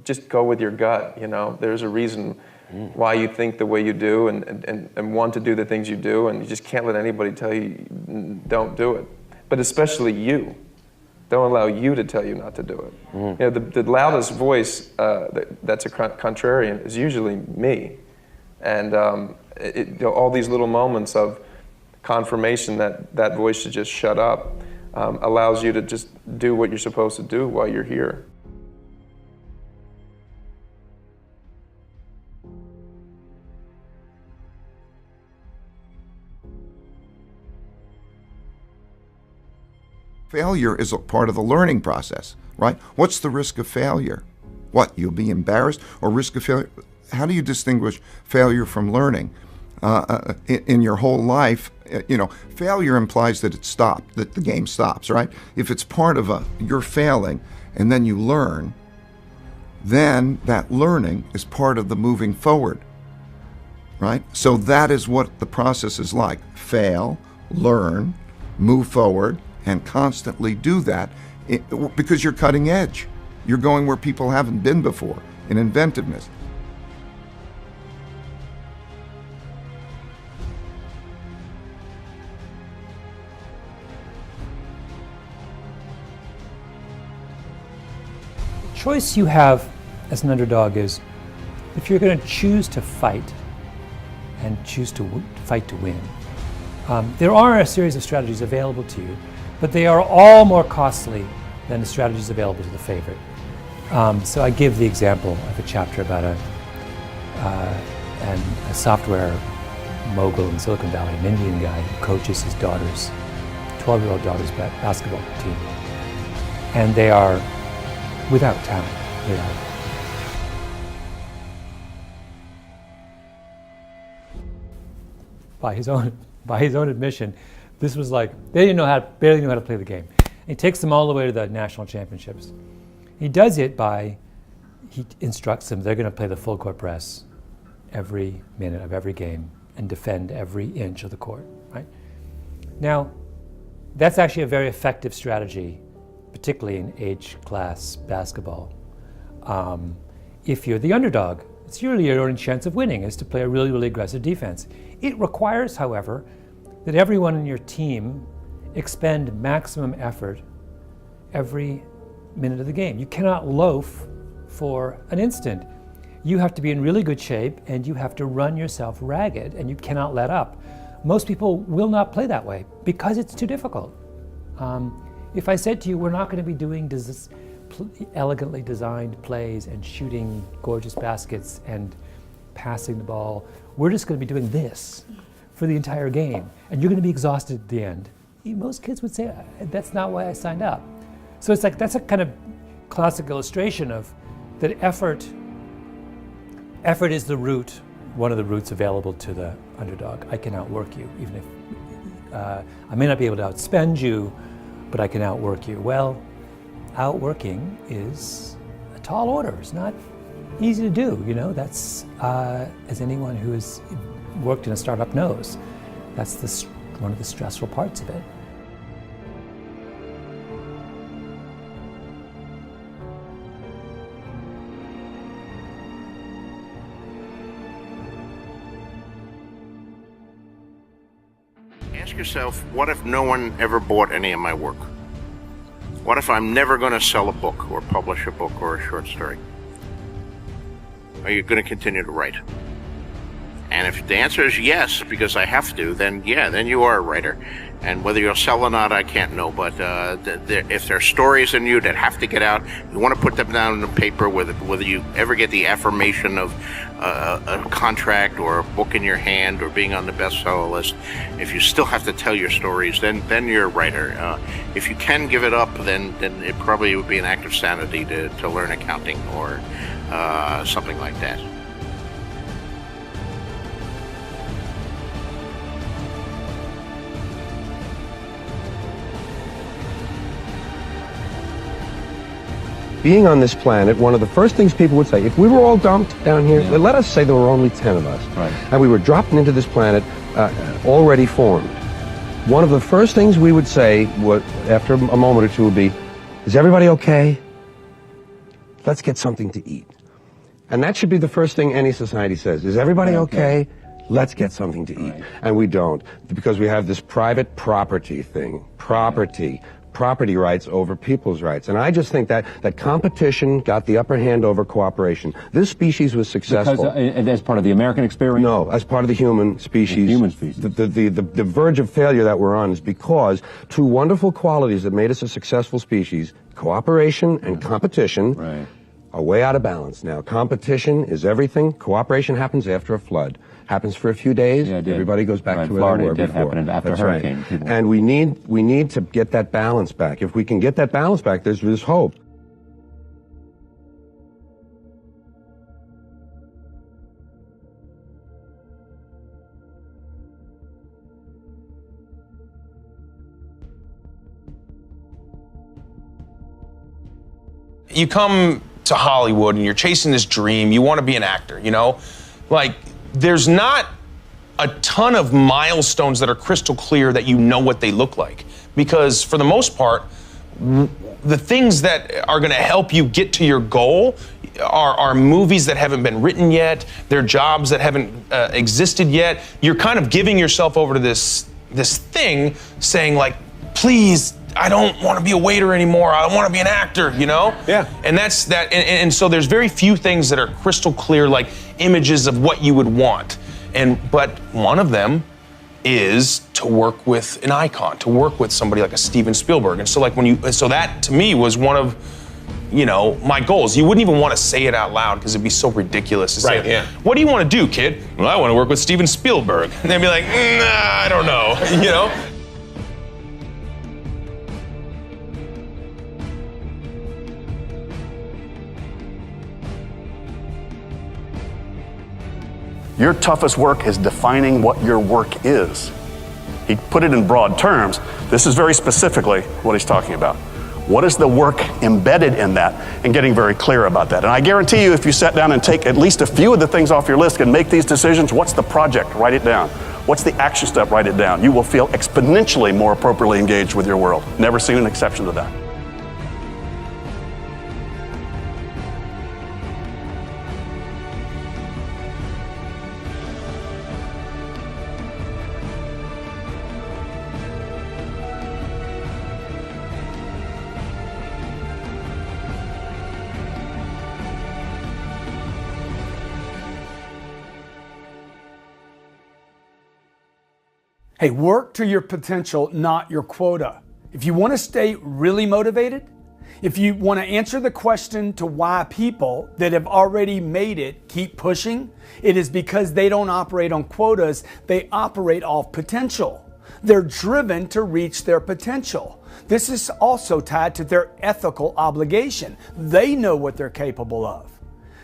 just go with your gut, you know. There's a reason why you think the way you do and want to do the things you do, and you just can't let anybody tell you don't do it. But especially you. Don't allow you to tell you not to do it. You know, the loudest voice that's a contrarian is usually me. And you know, all these little moments of confirmation that that voice should just shut up allows you to just do what you're supposed to do while you're here. Failure is a part of the learning process, right? What's the risk of failure? What, you'll be embarrassed, or risk of failure? How do you distinguish failure from learning? In your whole life, you know, failure implies that it stopped, that the game stops, right? If it's part of you're failing and then you learn, then that learning is part of the moving forward, right? So that is what the process is like. Fail, learn, move forward, and constantly do that because you're cutting edge. You're going where people haven't been before in inventiveness. The choice you have as an underdog is if you're going to choose to fight and choose to fight to win. There are a series of strategies available to you, but they are all more costly than the strategies available to the favorite. So I give the example of a chapter about a software mogul in Silicon Valley, an Indian guy who coaches his daughter's, 12-year-old daughter's basketball team. And they are without talent. They are. By his own admission, this was like, they barely knew how to play the game. He takes them all the way to the national championships. He does it he instructs them, they're going to play the full court press every minute of every game and defend every inch of the court, right? Now, that's actually a very effective strategy, particularly in age class basketball. If you're the underdog, it's usually your only chance of winning is to play a really, really aggressive defense. It requires, however, that everyone in your team expend maximum effort every minute of the game. You cannot loaf for an instant. You have to be in really good shape and you have to run yourself ragged and you cannot let up. Most people will not play that way because it's too difficult. If I said to you, we're not going to be doing elegantly designed plays and shooting gorgeous baskets and passing the ball, we're just going to be doing this for the entire game, and you're going to be exhausted at the end. Most kids would say, that's not why I signed up. So it's like, that's a kind of classic illustration of that effort is the route, one of the routes available to the underdog. I can outwork you, even if I may not be able to outspend you, but I can outwork you. Well, outworking is a tall order. It's not easy to do, you know. That's, as anyone who has worked in a startup knows, that's one of the stressful parts of it. Ask yourself, what if no one ever bought any of my work? What if I'm never going to sell a book or publish a book or a short story? Are you going to continue to write? And if the answer is yes, because I have to, then yeah, then you are a writer. And whether you'll sell or not, I can't know. But if there are stories in you that have to get out, you want to put them down on paper, whether you ever get the affirmation of a contract or a book in your hand or being on the bestseller list, if you still have to tell your stories, then you're a writer. If you can give it up, then it probably would be an act of sanity to learn accounting or something like that. Being on this planet, one of the first things people would say, if we were all dumped down here, let us say there were only 10 of us, right, and we were dropped into this planet already formed, one of the first things we would say after a moment or two would be, is everybody okay? Let's get something to eat. And that should be the first thing any society says. Is everybody okay? Let's get something to eat. And we don't, because we have this private property thing. Property rights over people's rights. And I just think that competition got the upper hand over cooperation. This species was successful. Because as part of the American experience? No, as part of the human species. The human species. The verge of failure that we're on is because two wonderful qualities that made us a successful species, cooperation and competition, are way out of balance now. Competition is everything. Cooperation happens after a flood. Happens for a few days. Everybody goes back to where they were before. Florida did happen after hurricane. Right. And we need to get that balance back. If we can get that balance back, there's hope. You come to Hollywood and you're chasing this dream, you want to be an actor, you know? Like, there's not a ton of milestones that are crystal clear that you know what they look like. Because for the most part, the things that are going to help you get to your goal are movies that haven't been written yet, they're jobs that haven't existed yet. You're kind of giving yourself over to this thing saying like, please, I don't want to be a waiter anymore. I want to be an actor, you know? Yeah. And that's that. And so there's very few things that are crystal clear, like images of what you would want. But one of them is to work with an icon, to work with somebody like a Steven Spielberg. And so like so that to me was one of, you know, my goals. You wouldn't even want to say it out loud because it'd be so ridiculous to say, yeah. What do you want to do, kid? Well, I want to work with Steven Spielberg. And they'd be like, nah, I don't know, you know? Your toughest work is defining what your work is. He put it in broad terms. This is very specifically what he's talking about. What is the work embedded in that, and getting very clear about that. And I guarantee you, if you sat down and take at least a few of the things off your list and make these decisions, what's the project? Write it down. What's the action step? Write it down. You will feel exponentially more appropriately engaged with your world. Never seen an exception to that. Hey, work to your potential, not your quota. If you want to stay really motivated, if you want to answer the question to why people that have already made it keep pushing, it is because they don't operate on quotas, they operate off potential. They're driven to reach their potential. This is also tied to their ethical obligation. They know what they're capable of.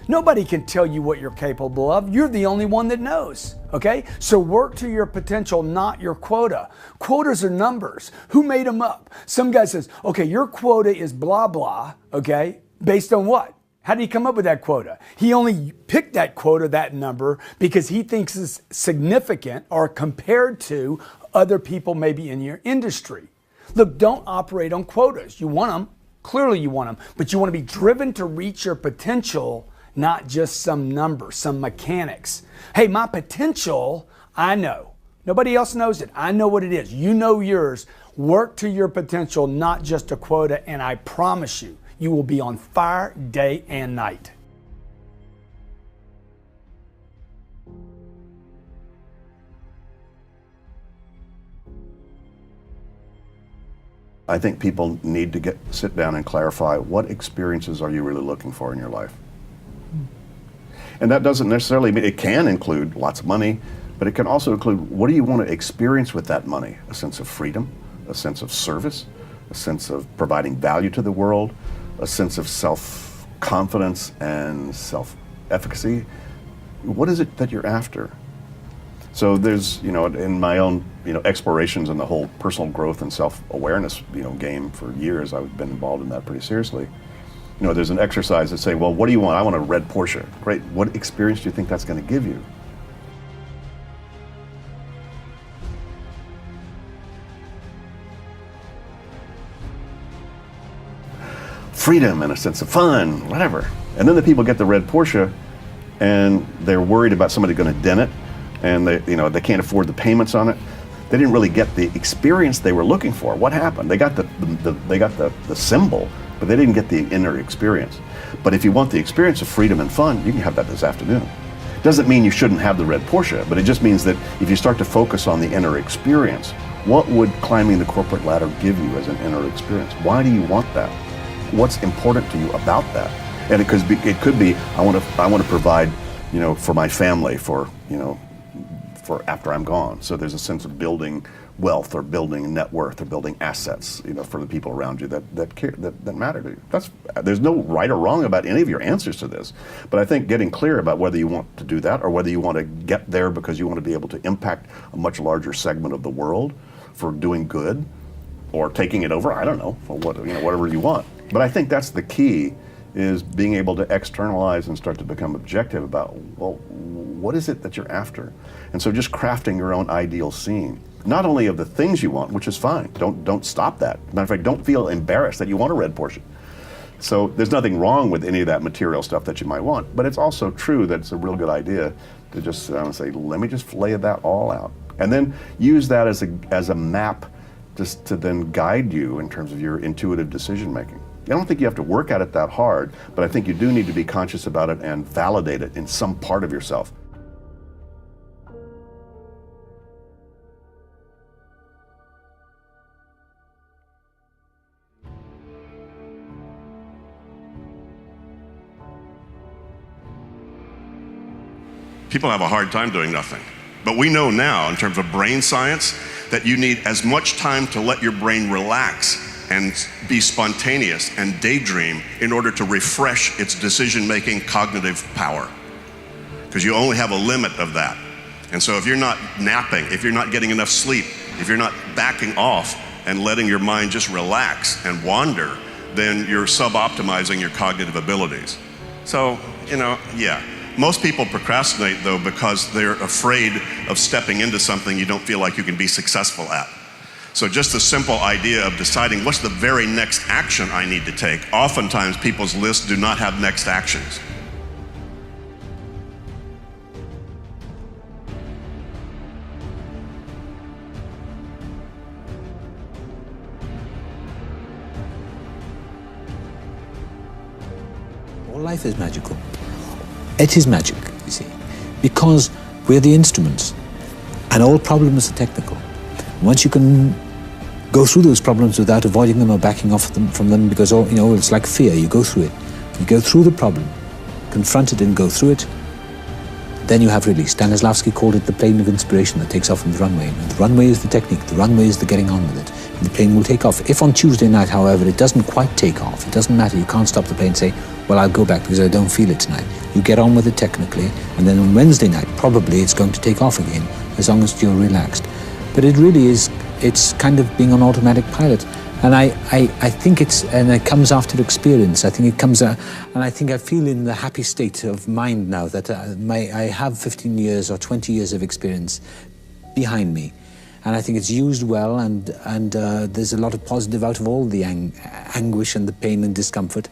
Nobody can tell you what you're capable of. You're the only one that knows, okay? So work to your potential, not your quota. Quotas are numbers. Who made them up? Some guy says, okay, your quota is blah, blah, okay? Based on what? How did he come up with that quota? He only picked that quota, that number, because he thinks it's significant or compared to other people maybe in your industry. Look, don't operate on quotas. You want them, clearly you want them, but you want to be driven to reach your potential, not just some number, some mechanics. Hey, my potential, I know. Nobody else knows it. I know what it is. You know yours. Work to your potential, not just a quota, and I promise you, you will be on fire day and night. I think people need to sit down and clarify what experiences are you really looking for in your life. And that doesn't necessarily mean, it can include lots of money, but it can also include what do you want to experience with that money? A sense of freedom, a sense of service, a sense of providing value to the world, a sense of self-confidence and self-efficacy. What is it that you're after? So there's, in my own, explorations in the whole personal growth and self-awareness, game for years, I've been involved in that pretty seriously. There's an exercise that say, well, what do you want? I want a red Porsche. Great. What experience do you think that's going to give you? Freedom and a sense of fun, whatever. And then the people get the red Porsche, and they're worried about somebody going to dent it, and they can't afford the payments on it. They didn't really get the experience they were looking for. What happened? They got the symbol, but they didn't get the inner experience. But if you want the experience of freedom and fun, you can have that this afternoon. Doesn't mean you shouldn't have the red Porsche, but it just means that if you start to focus on the inner experience, what would climbing the corporate ladder give you as an inner experience? Why do you want that? What's important to you about that? And it could be I want to provide, for my family, for after I'm gone. So there's a sense of building wealth or building net worth or building assets, for the people around you that matter to you. There's no right or wrong about any of your answers to this, but I think getting clear about whether you want to do that or whether you want to get there because you want to be able to impact a much larger segment of the world for doing good or taking it over, I don't know, for whatever you want. But I think that's the key, is being able to externalize and start to become objective about, well, what is it that you're after? And so just crafting your own ideal scene, not only of the things you want, which is fine, don't stop that. Matter of fact, don't feel embarrassed that you want a red Porsche. So there's nothing wrong with any of that material stuff that you might want, but it's also true that it's a real good idea to just say, let me just lay that all out. And then use that as a map just to then guide you in terms of your intuitive decision making. I don't think you have to work at it that hard, but I think you do need to be conscious about it and validate it in some part of yourself. People have a hard time doing nothing. But we know now, in terms of brain science, that you need as much time to let your brain relax and be spontaneous and daydream in order to refresh its decision-making cognitive power. Because you only have a limit of that. And so if you're not napping, if you're not getting enough sleep, if you're not backing off and letting your mind just relax and wander, then you're sub-optimizing your cognitive abilities. So, yeah. Most people procrastinate, though, because they're afraid of stepping into something you don't feel like you can be successful at. So just the simple idea of deciding what's the very next action I need to take. Oftentimes, people's lists do not have next actions. All life is magical. It is magic, you see, because we're the instruments, and all problems are technical. Once you can go through those problems without avoiding them or backing off from them, because it's like fear. You go through it. You go through the problem, confront it and go through it, then you have release. Stanislavski called it the plane of inspiration that takes off from the runway. And the runway is the technique, the runway is the getting on with it. And the plane will take off. If on Tuesday night, however, it doesn't quite take off, it doesn't matter, you can't stop the plane and say, well, I'll go back because I don't feel it tonight. You get on with it technically, and then on Wednesday night, probably it's going to take off again, as long as you're relaxed. But it really is, it's kind of being on automatic pilot. And I think it comes after experience. I think it comes, and I think I feel in the happy state of mind now that I have 15 years or 20 years of experience behind me. And I think it's used well, and there's a lot of positive out of all the anguish and the pain and discomfort.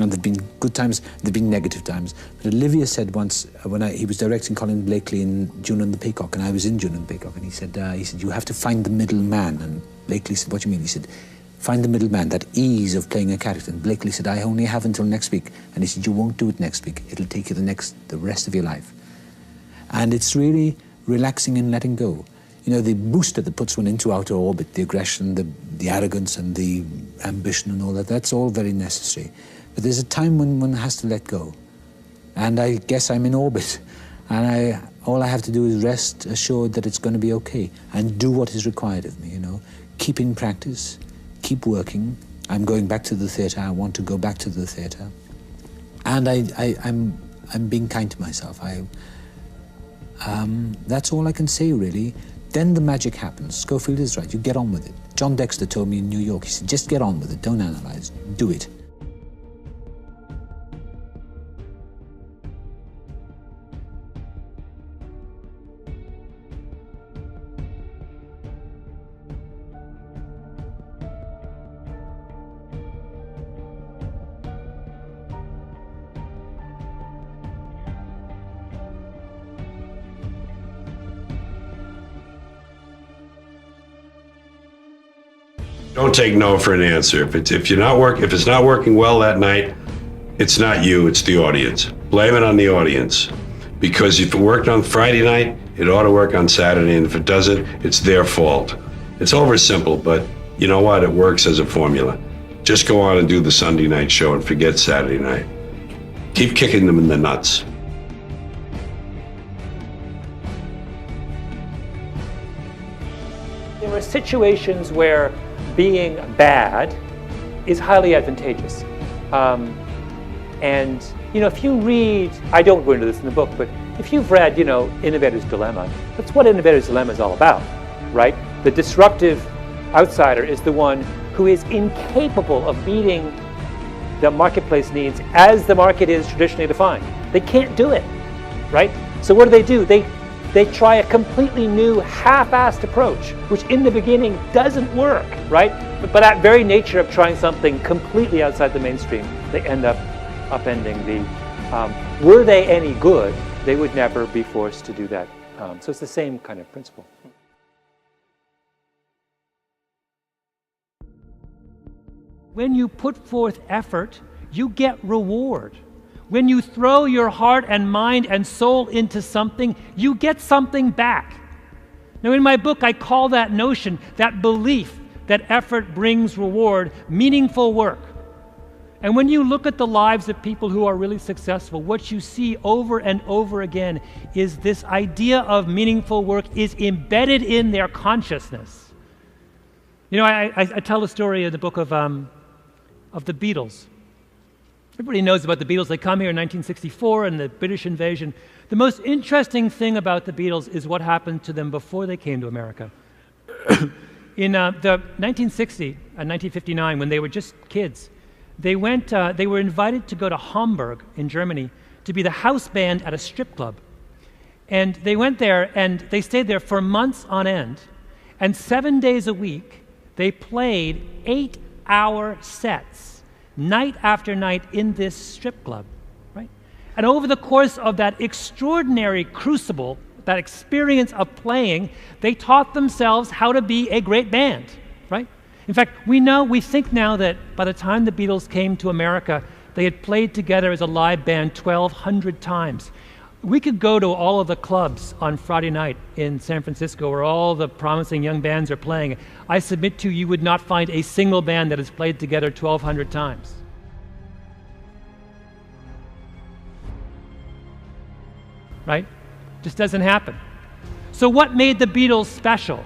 And there've been good times, there've been negative times. But Olivia said once, when he was directing Colin Blakely in June and the Peacock, and I was in June and the Peacock, and he said, you have to find the middle man. And Blakely said, what do you mean? He said, find the middle man, that ease of playing a character. And Blakely said, I only have until next week. And he said, you won't do it next week. It'll take you the rest of your life. And it's really relaxing and letting go. The booster that puts one into outer orbit, the aggression, the arrogance and the ambition and all that, that's all very necessary. But there's a time when one has to let go. And I guess I'm in orbit. And all I have to do is rest assured that it's going to be okay and do what is required of me, Keep in practice, keep working. I'm going back to the theatre. I want to go back to the theatre. And I'm being kind to myself. That's all I can say, really. Then the magic happens. Schofield is right. You get on with it. John Dexter told me in New York, he said, just get on with it. Don't analyze. Do it. Don't take no for an answer. If it's not working well that night, it's not you, it's the audience. Blame it on the audience. Because if it worked on Friday night, it ought to work on Saturday, and if it doesn't, it's their fault. It's oversimple, but you know what? It works as a formula. Just go on and do the Sunday night show and forget Saturday night. Keep kicking them in the nuts. There are situations where being bad is highly advantageous. And, if you read, I don't go into this in the book, but if you've read, Innovator's Dilemma, that's what Innovator's Dilemma is all about, right? The disruptive outsider is the one who is incapable of meeting the marketplace needs as the market is traditionally defined. They can't do it, right? So what do? They try a completely new half-assed approach, which in the beginning doesn't work, right? But by that very nature of trying something completely outside the mainstream, they end up upending the, were they any good, they would never be forced to do that. So it's the same kind of principle. When you put forth effort, you get reward. When you throw your heart and mind and soul into something, you get something back. Now, in my book, I call that notion, that belief that effort brings reward, meaningful work. And when you look at the lives of people who are really successful, what you see over and over again is this idea of meaningful work is embedded in their consciousness. I tell a story in the book of the Beatles. Everybody knows about the Beatles. They come here in 1964 and the British invasion. The most interesting thing about the Beatles is what happened to them before they came to America. In the 1960 and 1959, when they were just kids, they were invited to go to Hamburg in Germany to be the house band at a strip club. And they went there and they stayed there for months on end. And 7 days a week, they played 8-hour sets, night after night in this strip club, right? And over the course of that extraordinary crucible, that experience of playing, they taught themselves how to be a great band, right? In fact, we think now that by the time the Beatles came to America, they had played together as a live band 1,200 times. We could go to all of the clubs on Friday night in San Francisco where all the promising young bands are playing. I submit to you would not find a single band that has played together 1,200 times. Right? Just doesn't happen. So what made the Beatles special?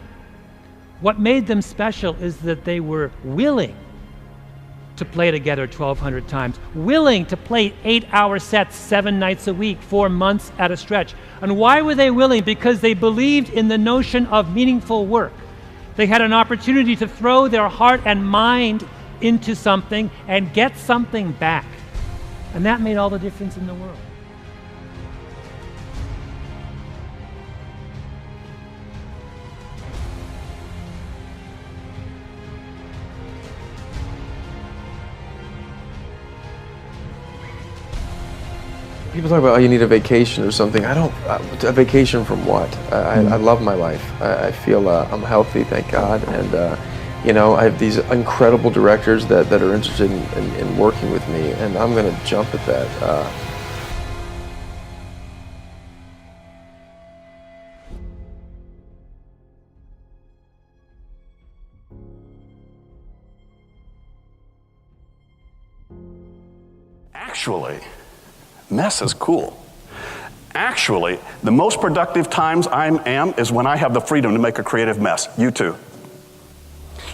What made them special is that they were willing to play together 1,200 times, willing to play 8-hour sets 7 nights a week, 4 months at a stretch. And why were they willing? Because they believed in the notion of meaningful work. They had an opportunity to throw their heart and mind into something and get something back. And that made all the difference in the world. People talk about, you need a vacation or something. A vacation from what? I love my life. I feel I'm healthy, thank God. And, I have these incredible directors that are interested in working with me, and I'm going to jump at that. Actually, mess is cool. Actually, the most productive times I am is when I have the freedom to make a creative mess. You too.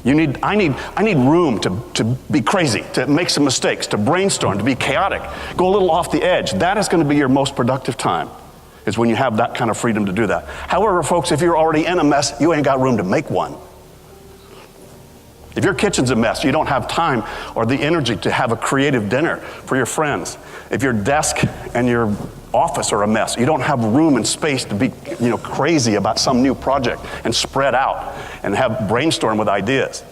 I need room to be crazy, to make some mistakes, to brainstorm, to be chaotic, go a little off the edge. That is going to be your most productive time, is when you have that kind of freedom to do that. However, folks, if you're already in a mess, you ain't got room to make one. If your kitchen's a mess, you don't have time or the energy to have a creative dinner for your friends. If your desk and your office are a mess, you don't have room and space to be, crazy about some new project and spread out and have brainstorm with ideas.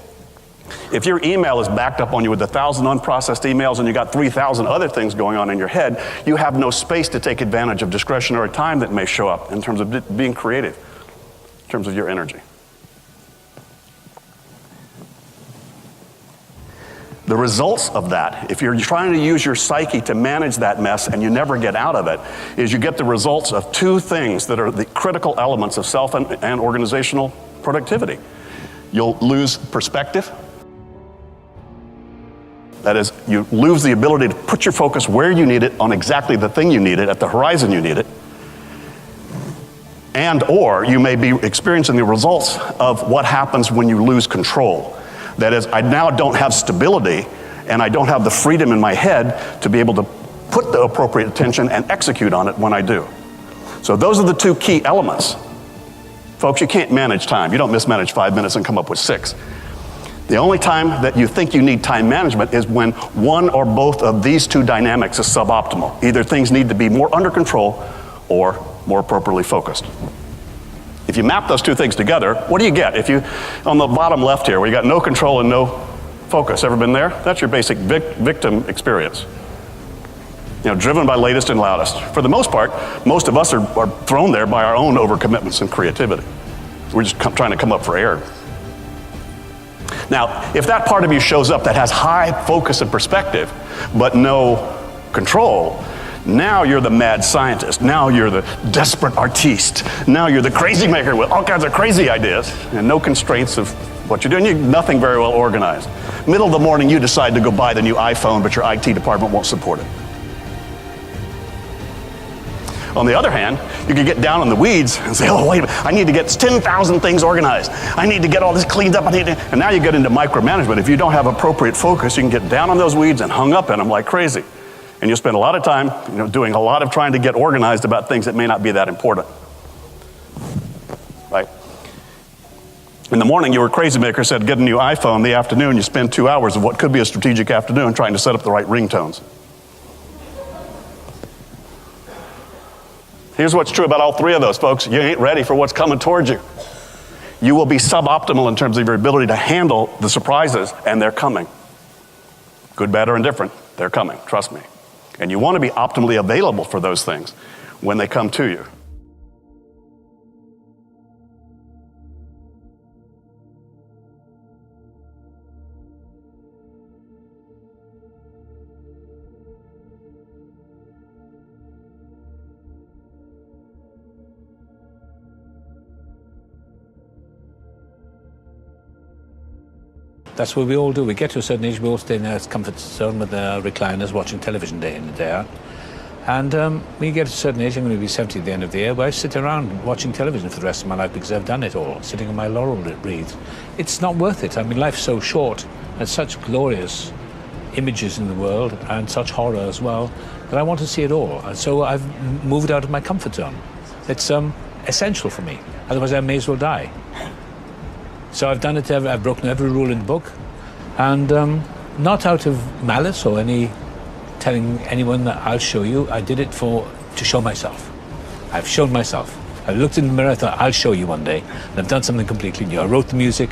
If your email is backed up on you with 1,000 unprocessed emails and you got 3,000 other things going on in your head, you have no space to take advantage of discretionary time that may show up in terms of being creative, in terms of your energy. The results of that, if you're trying to use your psyche to manage that mess and you never get out of it, is you get the results of two things that are the critical elements of self and organizational productivity. You'll lose perspective. That is, you lose the ability to put your focus where you need it on exactly the thing you need it, at the horizon you need it. And or you may be experiencing the results of what happens when you lose control. That is, I now don't have stability and I don't have the freedom in my head to be able to put the appropriate attention and execute on it when I do. So those are the two key elements. Folks, you can't manage time. You don't mismanage 5 minutes and come up with 6. The only time that you think you need time management is when one or both of these two dynamics is suboptimal. Either things need to be more under control or more appropriately focused. If you map those two things together, what do you get? If you, on the bottom left here, where you got no control and no focus, ever been there? That's your basic victim experience. You know, driven by latest and loudest. For the most part, most of us are thrown there by our own overcommitments and creativity. We're just trying to come up for air. Now, if that part of you shows up that has high focus and perspective, but no control, now you're the mad scientist. Now you're the desperate artiste. Now you're the crazy maker with all kinds of crazy ideas and no constraints of what you're doing. You're nothing very well organized. Middle of the morning, you decide to go buy the new iPhone, but your IT department won't support it. On the other hand, you could get down in the weeds and say, oh, wait a minute, I need to get 10,000 things organized. I need to get all this cleaned up. And now you get into micromanagement. If you don't have appropriate focus, you can get down on those weeds and hung up in them like crazy. And you'll spend a lot of time, doing a lot of trying to get organized about things that may not be that important. Right? In the morning, your crazy maker said, get a new iPhone. In the afternoon, you spend 2 hours of what could be a strategic afternoon trying to set up the right ringtones. Here's what's true about all three of those, folks. You ain't ready for what's coming towards you. You will be suboptimal in terms of your ability to handle the surprises, and they're coming. Good, bad, or indifferent, they're coming, trust me. And you want to be optimally available for those things when they come to you. That's what we all do. We get to a certain age, we all stay in our comfort zone with our recliners watching television day in and day out. And when you get to a certain age, I'm going to be 70 at the end of the year, but I sit around watching television for the rest of my life because I've done it all, sitting on my laurel wreath. It's not worth it. I mean, life's so short, and such glorious images in the world, and such horror as well, that I want to see it all. And so I've moved out of my comfort zone. It's essential for me. Otherwise, I may as well die. So I've done it, I've broken every rule in the book, and not out of malice or any telling anyone that I'll show you. I did it to show myself. I've shown myself. I looked in the mirror, I thought, I'll show you one day, and I've done something completely new. I wrote the music,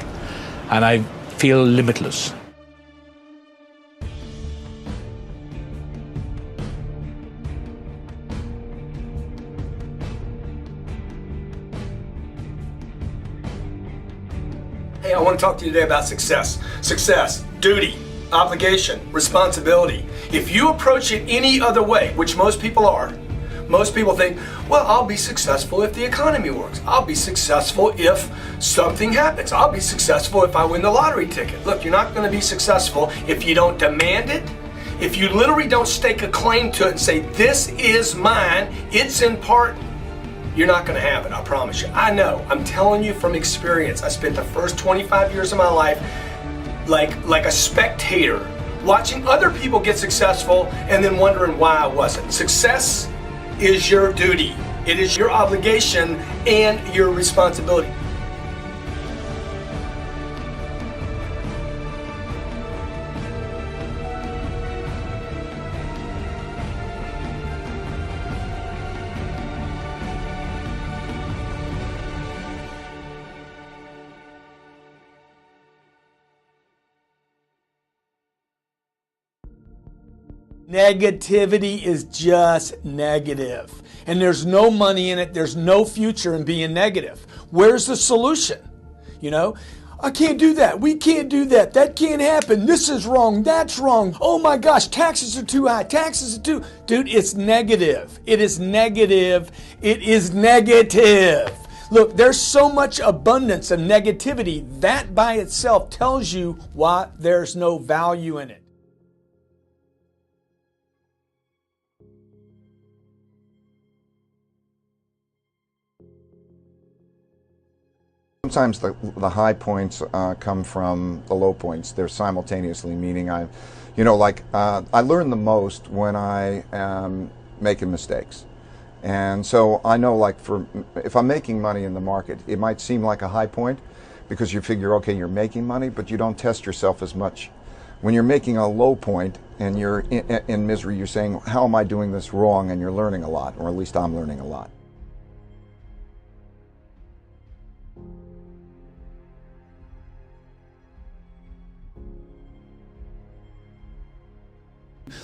and I feel limitless. Hey, I want to talk to you today about success. Success, duty, obligation, responsibility. If you approach it any other way, which most people are, most people think, well, I'll be successful if the economy works. I'll be successful if something happens. I'll be successful if I win the lottery ticket. Look, you're not going to be successful if you don't demand it, if you literally don't stake a claim to it and say, this is mine, it's in part. You're not going to have it, I promise you. I know. I'm telling you from experience. I spent the first 25 years of my life like a spectator, watching other people get successful and then wondering why I wasn't. Success is your duty. It is your obligation and your responsibility. Negativity is just negative. And there's no money in it. There's no future in being negative. Where's the solution? I can't do that. We can't do that. That can't happen. This is wrong. That's wrong. Oh my gosh, taxes are too high. Taxes are too... Dude, it's negative. It is negative. It is negative. Look, there's so much abundance of negativity. That by itself tells you why there's no value in it. Sometimes the high points come from the low points. They're simultaneously, meaning I learn the most when I am making mistakes. And so I know, like, if I'm making money in the market, it might seem like a high point because you figure, okay, you're making money, but you don't test yourself as much. When you're making a low point and you're in misery, you're saying, how am I doing this wrong? And you're learning a lot, or at least I'm learning a lot.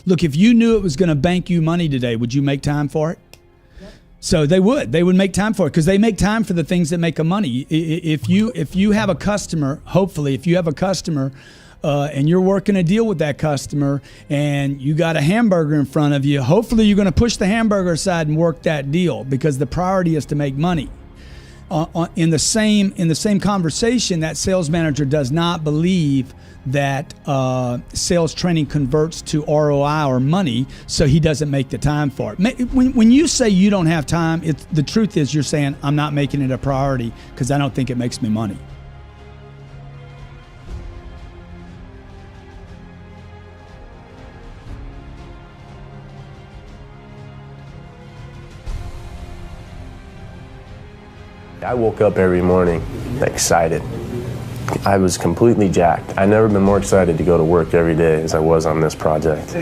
Look, if you knew it was going to bank you money today, would you make time for it? Yep. So they would make time for it because they make time for the things that make them money. If you have a customer, hopefully, if you have a customer and you're working a deal with that customer and you got a hamburger in front of you, hopefully you're going to push the hamburger aside and work that deal because the priority is to make money. In the same conversation, that sales manager does not believe that sales training converts to ROI or money, so he doesn't make the time for it. When you say you don't have time, the truth is you're saying, I'm not making it a priority because I don't think it makes me money. I woke up every morning excited. I was completely jacked. I've never been more excited to go to work every day as I was on this project.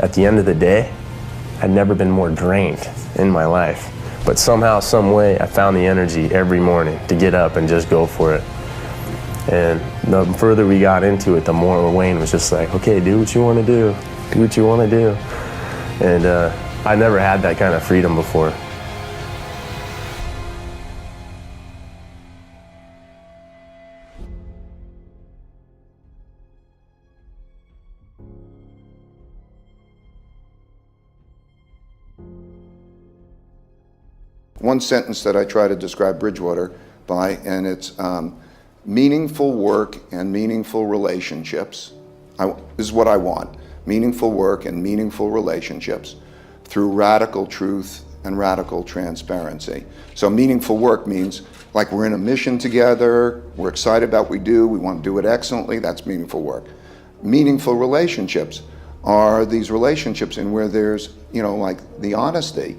At the end of the day, I'd never been more drained in my life. But somehow, some way, I found the energy every morning to get up and just go for it. And the further we got into it, the more Wayne was just like, okay, do what you want to do. Do what you want to do. And I never had that kind of freedom before. One sentence that I try to describe Bridgewater by, and it's meaningful work and meaningful relationships. This is what I want. Meaningful work and meaningful relationships through radical truth and radical transparency. So meaningful work means like we're in a mission together, we're excited about what we do, we want to do it excellently, that's meaningful work. Meaningful relationships are these relationships in where there's, like the honesty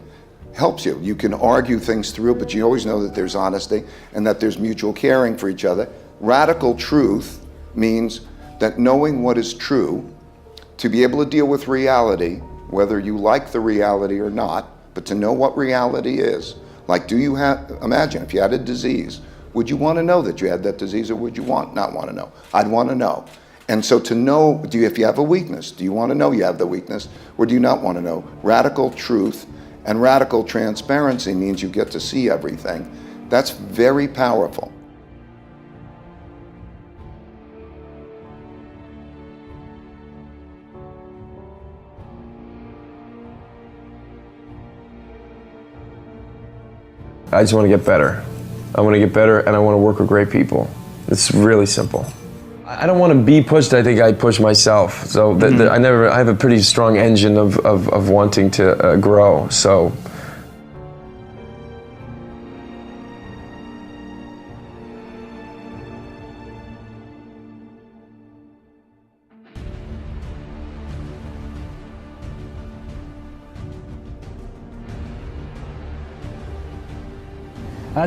helps you. You can argue things through, but you always know that there's honesty and that there's mutual caring for each other. Radical truth means that knowing what is true, to be able to deal with reality, whether you like the reality or not, but to know what reality is. Like, imagine if you had a disease, would you want to know that you had that disease, or would you not want to know? I'd want to know. And so to know, if you have a weakness, do you want to know you have the weakness, or do you not want to know? Radical truth and radical transparency means you get to see everything. That's very powerful. I just want to get better. I want to get better, and I want to work with great people. It's really simple. I don't want to be pushed. I think I push myself. So I have a pretty strong engine of wanting to grow. So.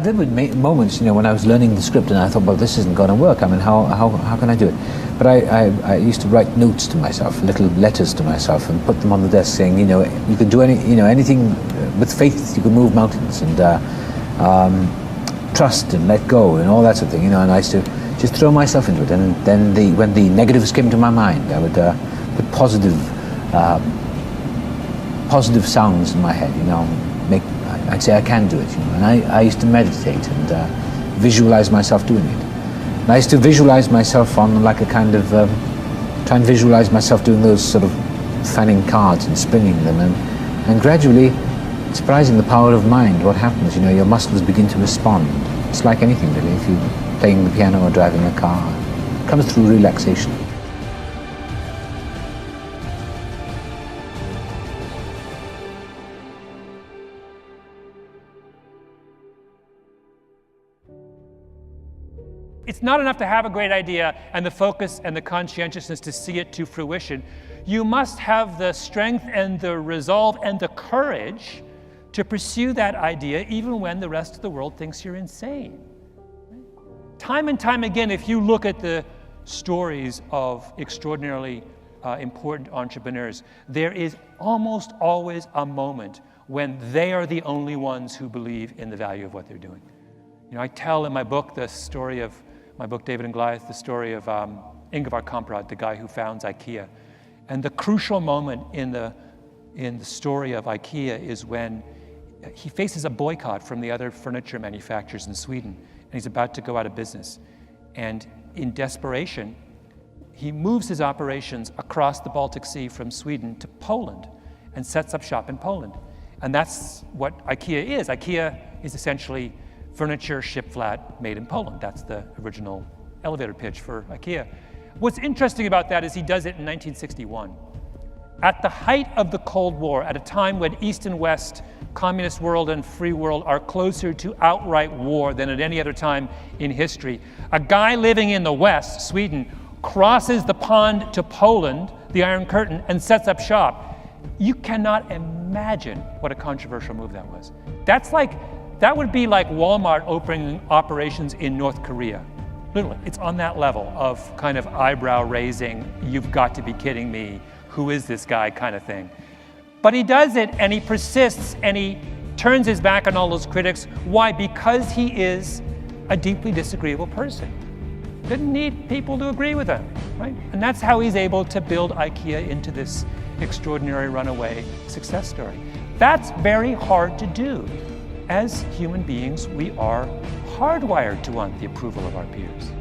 There were moments, when I was learning the script and I thought, well, this isn't going to work. I mean, how can I do it? But I used to write notes to myself, little letters to myself, and put them on the desk saying, you can do anything with faith. You can move mountains, and trust and let go and all that sort of thing. And I used to just throw myself into it. And then when the negatives came to my mind, I would put positive sounds in my head. I'd say I can do it, and I used to meditate and visualize myself doing it. And I used to visualize myself on like a kind of, try and visualize myself doing those sort of fanning cards and spinning them, and gradually, surprising the power of mind, what happens, your muscles begin to respond. It's like anything really, if you're playing the piano or driving a car, it comes through relaxation. It's not enough to have a great idea and the focus and the conscientiousness to see it to fruition. You must have the strength and the resolve and the courage to pursue that idea even when the rest of the world thinks you're insane. Time and time again, if you look at the stories of extraordinarily important entrepreneurs, there is almost always a moment when they are the only ones who believe in the value of what they're doing. I tell in my book the story of my book, David and Goliath, the story of Ingvar Kamprad, the guy who founds IKEA. And the crucial moment in the story of IKEA is when he faces a boycott from the other furniture manufacturers in Sweden, and he's about to go out of business. And in desperation, he moves his operations across the Baltic Sea from Sweden to Poland and sets up shop in Poland. And that's what IKEA is. IKEA is essentially furniture shipped flat, made in Poland. That's the original elevator pitch for IKEA. What's interesting about that is he does it in 1961. At the height of the Cold War, at a time when East and West, communist world and free world are closer to outright war than at any other time in history, a guy living in the West, Sweden, crosses the pond to Poland, the Iron Curtain, and sets up shop. You cannot imagine what a controversial move that was. That would be like Walmart opening operations in North Korea. Literally, it's on that level of kind of eyebrow raising, you've got to be kidding me, who is this guy kind of thing. But he does it and he persists and he turns his back on all those critics. Why? Because he is a deeply disagreeable person. Didn't need people to agree with him, right? And that's how he's able to build IKEA into this extraordinary runaway success story. That's very hard to do. As human beings, we are hardwired to want the approval of our peers.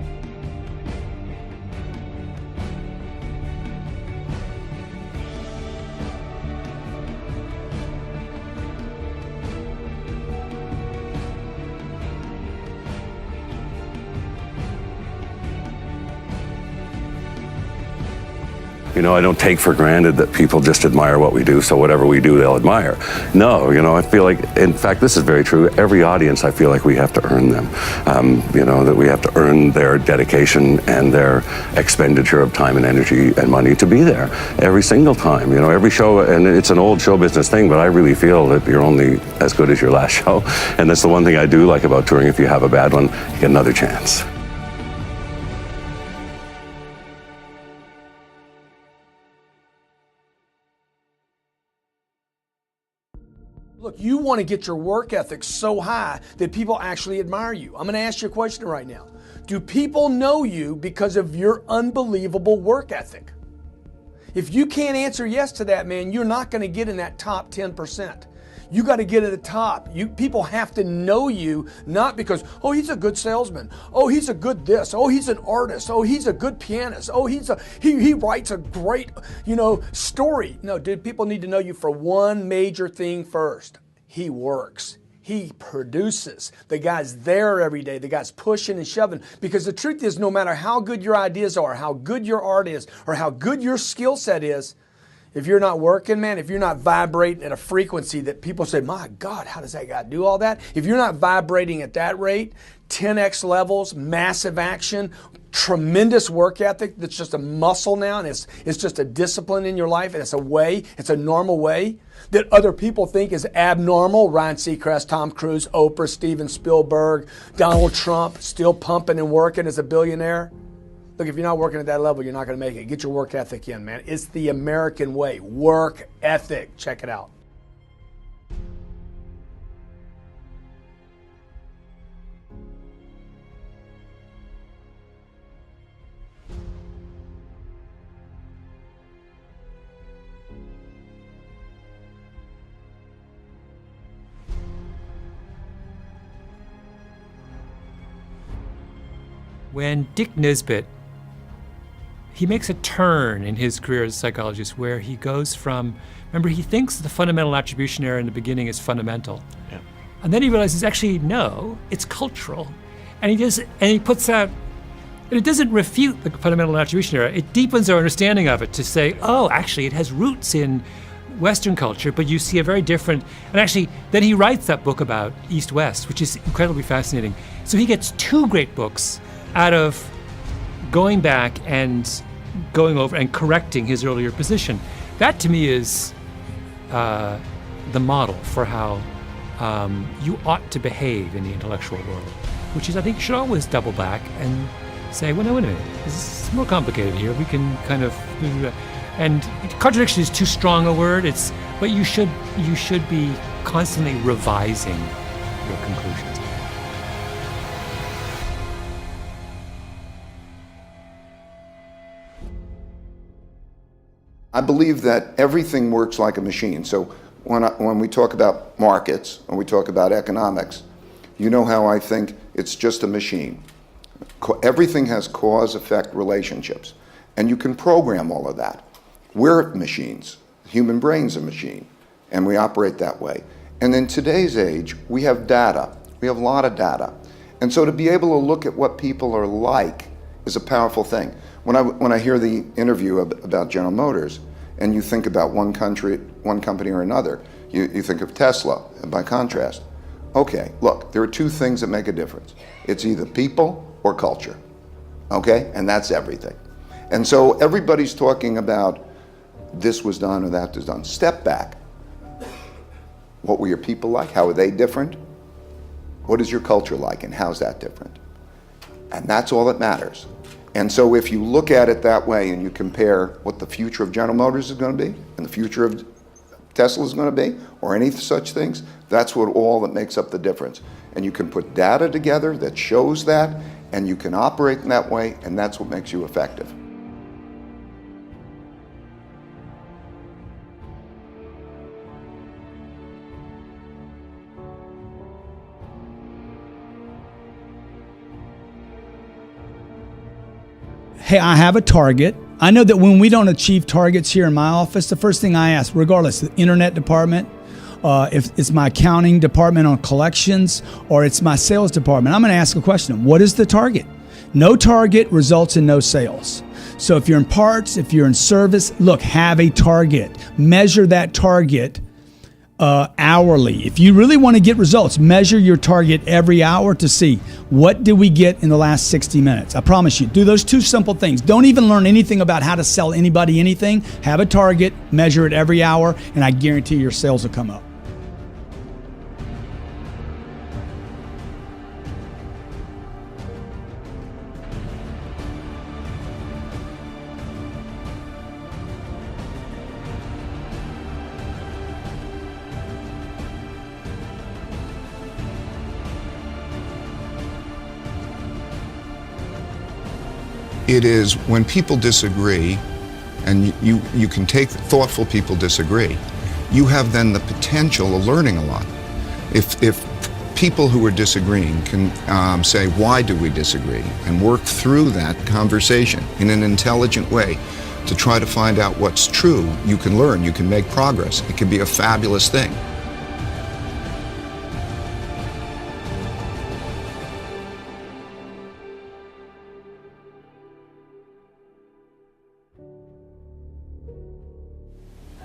I don't take for granted that people just admire what we do, so whatever we do, they'll admire. No, I feel like, in fact, this is very true. Every audience, I feel like we have to earn them. That we have to earn their dedication and their expenditure of time and energy and money to be there every single time. Every show, and it's an old show business thing, but I really feel that you're only as good as your last show. And that's the one thing I do like about touring. If you have a bad one, you get another chance. Look, you want to get your work ethic so high that people actually admire you. I'm going to ask you a question right now. Do people know you because of your unbelievable work ethic? If you can't answer yes to that, man, you're not going to get in that top 10%. You got to get at the top. People have to know you, not because, oh, he's a good salesman. Oh, he's a good this. Oh, he's an artist. Oh, he's a good pianist. Oh, he writes a great, story. No, dude, people need to know you for one major thing first. He works. He produces. The guy's there every day. The guy's pushing and shoving. Because the truth is, no matter how good your ideas are, how good your art is, or how good your skill set is, if you're not working, man, if you're not vibrating at a frequency that people say, my God, how does that guy do all that? If you're not vibrating at that rate, 10x levels, massive action, tremendous work ethic that's just a muscle now, and it's just a discipline in your life, and it's a normal way that other people think is abnormal. Ryan Seacrest, Tom Cruise, Oprah, Steven Spielberg, Donald Trump, still pumping and working as a billionaire. Look, if you're not working at that level, you're not going to make it. Get your work ethic in, man. It's the American way. Work ethic. Check it out. when Dick Nisbet, he makes a turn in his career as a psychologist where he goes from, remember, he thinks the fundamental attribution error in the beginning is fundamental. Yeah. And then he realizes, actually, no, it's cultural. And he puts out, and it doesn't refute the fundamental attribution error. It deepens our understanding of it to say, oh, actually, it has roots in Western culture, but you see a very different, and actually, then he writes that book about East-West, which is incredibly fascinating. So he gets 2 great books out of going back and going over and correcting his earlier position. That, to me, is the model for how you ought to behave in the intellectual world, which is, I think, you should always double back and say, well, no, wait a minute, this is more complicated here. We can kind of, and contradiction is too strong a word. But you should be constantly revising your conclusions. I believe that everything works like a machine. So when we talk about markets, when we talk about economics, you know how I think it's just a machine. Everything has cause-effect relationships, and you can program all of that. We're machines. The human brain's a machine, and we operate that way. And in today's age, we have data. We have a lot of data. And so to be able to look at what people are like is a powerful thing. When I hear the interview about General Motors, and you think about one company or another, you think of Tesla, by contrast. Okay, look, there are 2 things that make a difference. It's either people or culture, okay? And that's everything. And so everybody's talking about this was done or that was done. Step back. What were your people like? How are they different? What is your culture like, and how's that different? And that's all that matters. And so if you look at it that way and you compare what the future of General Motors is going to be and the future of Tesla is going to be, or any such things, that's what all that makes up the difference. And you can put data together that shows that, and you can operate in that way, and that's what makes you effective. Hey, I have a target. I know that when we don't achieve targets here in my office, the first thing I ask, regardless, the internet department, if it's my accounting department on collections, or it's my sales department, I'm going to ask a question. What is the target? No target results in no sales. So if you're in parts, if you're in service, look, have a target. Measure that target hourly. If you really want to get results, measure your target every hour to see what did we get in the last 60 minutes. I promise you, do those 2 simple things. Don't even learn anything about how to sell anybody anything. Have a target, measure it every hour, and I guarantee your sales will come up. It is when people disagree, and you can take thoughtful people disagree, you have then the potential of learning a lot. If people who are disagreeing can say, why do we disagree, and work through that conversation in an intelligent way to try to find out what's true, you can learn, you can make progress. It can be a fabulous thing.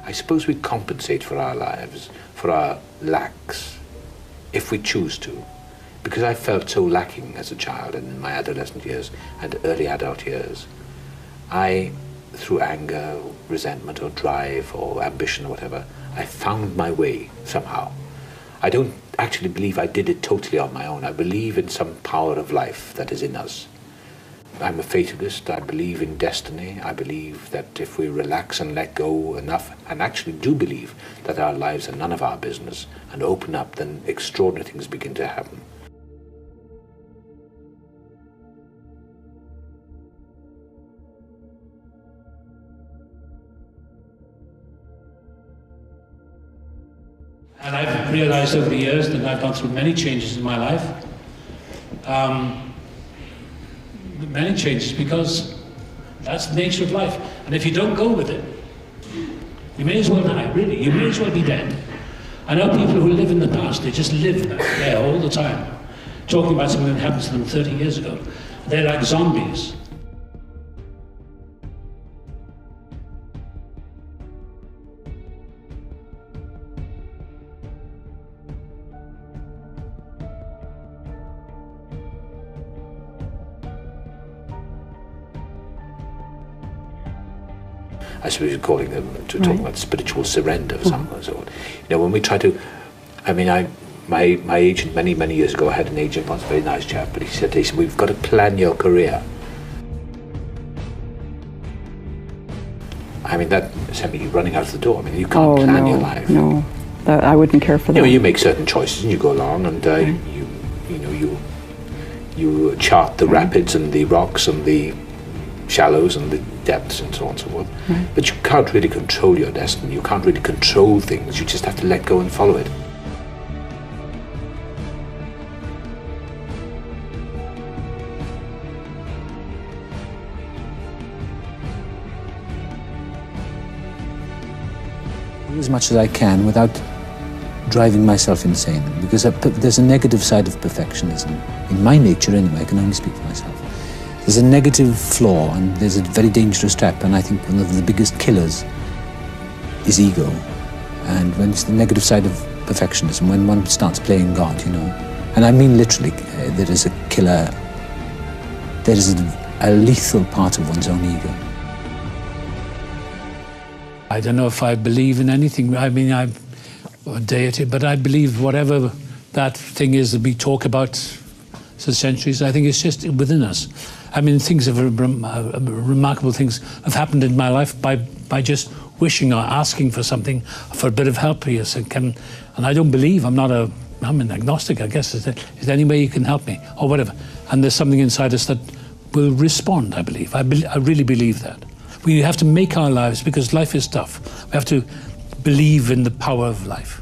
I suppose we compensate for our lives, for our lacks, if we choose to. Because I felt so lacking as a child and in my adolescent years and early adult years. I, through anger, resentment, or drive, or ambition, or whatever, I found my way somehow. I don't actually believe I did it totally on my own. I believe in some power of life that is in us. I'm a fatalist. I believe in destiny. I believe that if we relax and let go enough, and actually do believe that our lives are none of our business, and open up, then extraordinary things begin to happen. And I've realized over the years that I've gone through many changes in my life. many changes because that's the nature of life. And if you don't go with it, you may as well die, really. You may as well be dead. I know people who live in the past, they just live there all the time, talking about something that happened to them 30 years ago. They're like zombies. I suppose you're calling them to talk about spiritual surrender or something or so on. You know, when we try to, I mean, my agent many years ago, I had an agent once, a very nice chap, but he said, we've got to plan your career. I mean, that sent me running out the door. I mean, you can't plan your life. No, I wouldn't care for that. You know, you make certain choices and you go along, and you chart the rapids and the rocks and the shallows and the depths and so on and so forth. Right. But you can't really control your destiny. You can't really control things. You just have to let go and follow it. Do as much as I can without driving myself insane, because there's a negative side of perfectionism. In my nature anyway, I can only speak for myself. There's a negative flaw and there's a very dangerous trap, and I think one of the biggest killers is ego. And when it's the negative side of perfectionism, when one starts playing God, you know, and I mean literally, there is a killer, there is a lethal part of one's own ego. I don't know if I believe in anything. I mean, I'm a deity, but I believe whatever that thing is that we talk about for centuries, I think it's just within us. I mean, things have remarkable things have happened in my life by just wishing or asking for something, for a bit of help here. So and I don't believe, I'm an agnostic, I guess. Is there any way you can help me or whatever? And there's something inside us that will respond, I believe. I really believe that. We have to make our lives, because life is tough. We have to believe in the power of life.